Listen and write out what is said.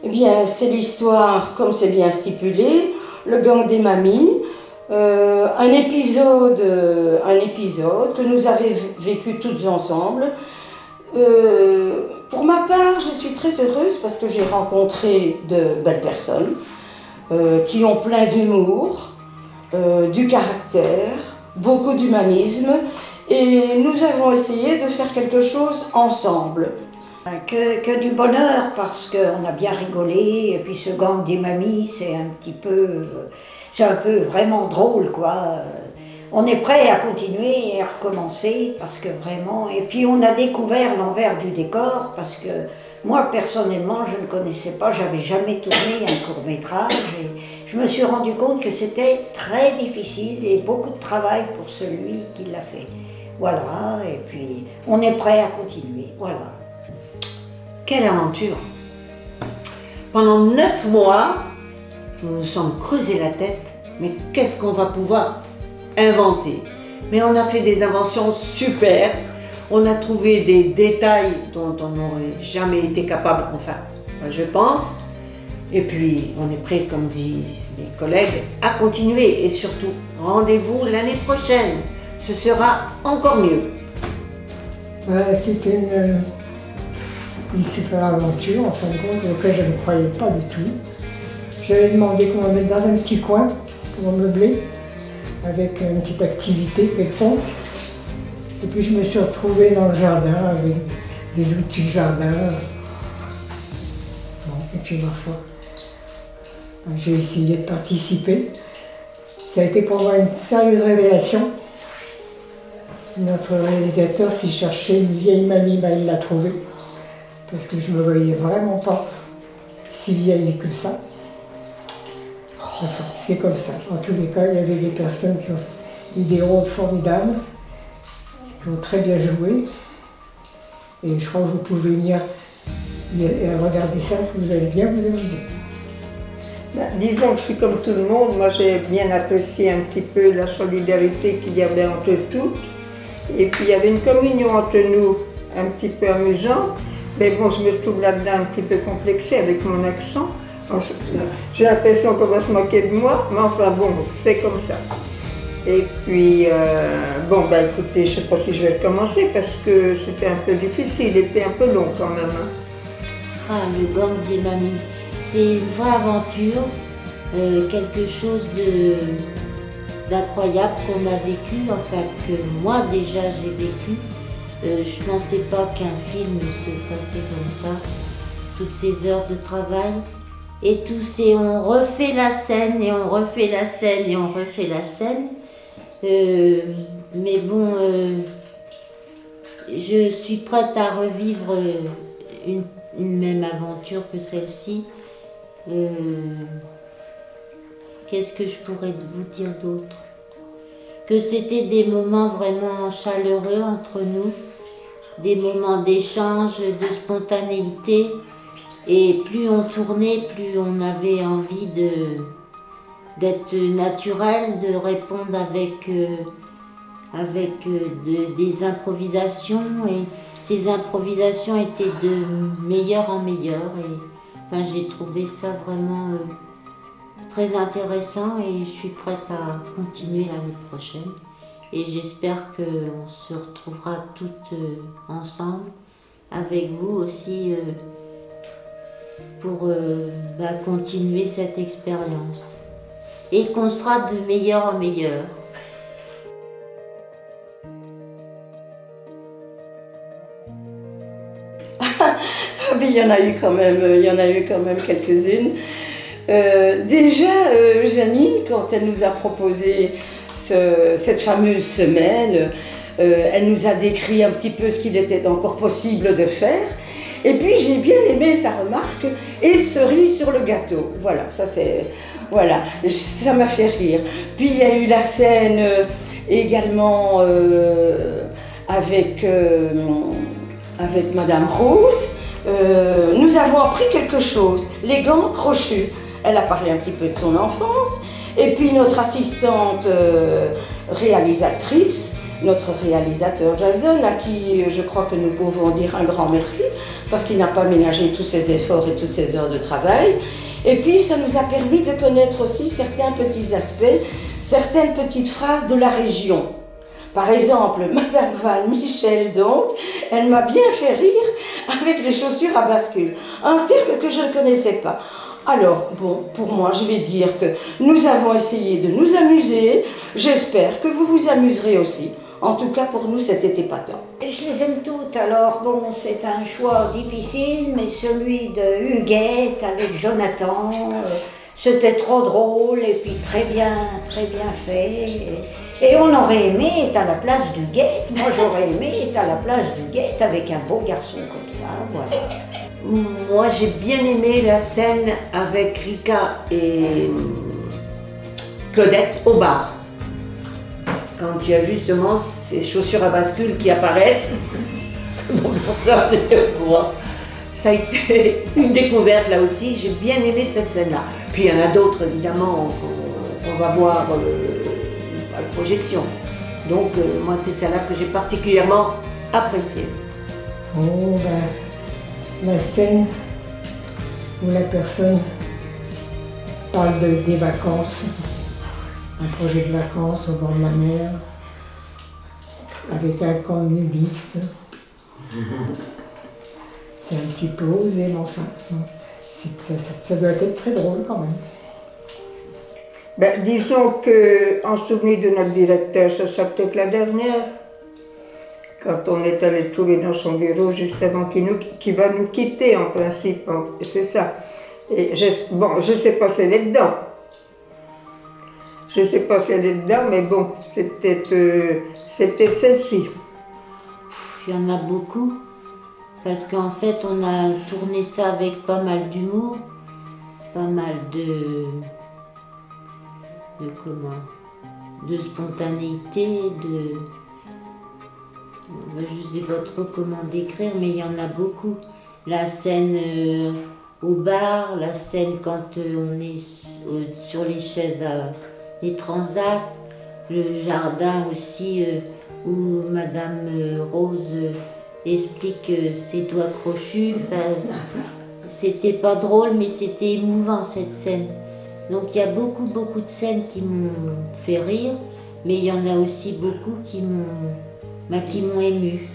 Eh bien, c'est l'histoire, comme c'est bien stipulé, le gang des mamies, un épisode que nous avons vécu toutes ensemble. Pour ma part, je suis très heureuse parce que j'ai rencontré de belles personnes qui ont plein d'humour, du caractère, beaucoup d'humanisme, et nous avons essayé de faire quelque chose ensemble. Que du bonheur, parce qu'on a bien rigolé, et puis ce gang des mamies, c'est un peu vraiment drôle, quoi. On est prêt à continuer et à recommencer, parce que vraiment, et puis on a découvert l'envers du décor, parce que moi, personnellement, je ne connaissais pas, j'avais jamais tourné un court-métrage, et je me suis rendu compte que c'était très difficile et beaucoup de travail pour celui qui l'a fait. Voilà, et puis on est prêt à continuer, voilà. Quelle aventure! Pendant 9 mois, nous nous sommes creusés la tête, mais qu'est-ce qu'on va pouvoir inventer? Mais on a fait des inventions super, on a trouvé des détails dont on n'aurait jamais été capable, enfin, je pense. Et puis, on est prêt, comme disent mes collègues, à continuer. Et surtout, rendez-vous l'année prochaine, ce sera encore mieux. C'était une super aventure, en fin de compte, auquel je ne croyais pas du tout. J'avais demandé qu'on me mette dans un petit coin pour meubler, avec une petite activité quelconque. Et puis je me suis retrouvée dans le jardin avec des outils de jardin. Bon, et puis ma foi, j'ai essayé de participer. Ça a été pour moi une sérieuse révélation. Notre réalisateur, s'il cherchait une vieille mamie, ben, il l'a trouvée. Parce que je ne me voyais vraiment pas si vieille que ça. Enfin, c'est comme ça. En tous les cas, il y avait des personnes qui ont eu des rôles formidables, qui ont très bien joué. Et je crois que vous pouvez venir regarder ça, si vous allez bien vous amuser. Disons que je suis comme tout le monde. Moi, j'ai bien apprécié un petit peu la solidarité qu'il y avait entre toutes. Et puis, il y avait une communion entre nous, un petit peu amusante. Mais bon, je me trouve là-dedans un petit peu complexée avec mon accent. J'ai l'impression qu'on va se moquer de moi, mais enfin bon, c'est comme ça. Et puis, bon, bah écoutez, je ne sais pas si je vais recommencer parce que c'était un peu difficile et puis un peu long quand même. Ah, le gang des mamies, c'est une vraie aventure, quelque chose d'incroyable qu'on a vécu, enfin que moi déjà j'ai vécu. Je ne pensais pas qu'un film se passait comme ça, toutes ces heures de travail. Et on refait la scène, et on refait la scène, et on refait la scène. Mais bon, je suis prête à revivre une même aventure que celle-ci. Qu'est-ce que je pourrais vous dire d'autre? Que c'était des moments vraiment chaleureux entre nous, des moments d'échange, de spontanéité. Et plus on tournait, plus on avait envie d'être naturel, de répondre avec des improvisations. Et ces improvisations étaient de meilleur en meilleur. Et, enfin, j'ai trouvé ça vraiment très intéressant et je suis prête à continuer l'année prochaine. Et j'espère qu'on se retrouvera toutes ensemble, avec vous aussi, pour continuer cette expérience. Et qu'on sera de meilleur en meilleur. Mais il y en a eu quand même quelques-unes. Déjà, Janine, quand elle nous a proposé cette fameuse semaine, elle nous a décrit un petit peu ce qu'il était encore possible de faire. Et puis j'ai bien aimé sa remarque, et cerise sur le gâteau. Voilà, voilà, ça m'a fait rire. Puis il y a eu la scène également avec Madame Rose. Nous avons appris quelque chose, les gants crochus. Elle a parlé un petit peu de son enfance. Et puis notre assistante réalisatrice notre réalisateur Jason, à qui je crois que nous pouvons dire un grand merci, parce qu'il n'a pas ménagé tous ses efforts et toutes ses heures de travail. Et puis ça nous a permis de connaître aussi certains petits aspects, certaines petites phrases de la région. Par exemple, Madame Val Michel, donc, elle m'a bien fait rire avec les chaussures à bascule, un terme que je ne connaissais pas. Alors, bon, pour moi, je vais dire que nous avons essayé de nous amuser. J'espère que vous vous amuserez aussi. En tout cas, pour nous, c'était épatant. Je les aime toutes, alors bon, c'est un choix difficile, mais celui de Huguette avec Jonathan, c'était trop drôle et puis très bien fait. Et on aurait aimé être à la place d'Huguette. Moi, j'aurais aimé être à la place d'Huguette avec un beau garçon comme ça, voilà. Moi, j'ai bien aimé la scène avec Rika et Claudette au bar. Quand il y a justement ces chaussures à bascule qui apparaissent, mon soeur était au courant. Ça a été une découverte là aussi, j'ai bien aimé cette scène-là. Puis il y en a d'autres évidemment qu'on va voir à la projection. Donc moi c'est celle-là que j'ai particulièrement appréciée. Oh, ben, la scène où la personne parle des vacances, un projet de vacances au bord de la mer, avec un camp nudiste. C'est un petit peu osé, mais enfin, ça doit être très drôle quand même. Ben, disons qu'en souvenir de notre directeur, ça sera peut-être la dernière. Quand on est allé trouver dans son bureau juste avant qu'il va nous quitter en principe, c'est ça. Et bon, je sais pas si elle est dedans. Je sais pas si elle est dedans, mais bon, c'est peut-être celle-ci. Il y en a beaucoup, parce qu'en fait on a tourné ça avec pas mal d'humour, pas mal de spontanéité, je ne sais pas trop comment décrire, mais il y en a beaucoup. La scène au bar, la scène quand on est sur les chaises, les transats, le jardin aussi où Madame Rose explique ses doigts crochus. C'était pas drôle, mais c'était émouvant cette scène. Donc il y a beaucoup de scènes qui m'ont fait rire, mais il y en a aussi beaucoup qui m'ont émue.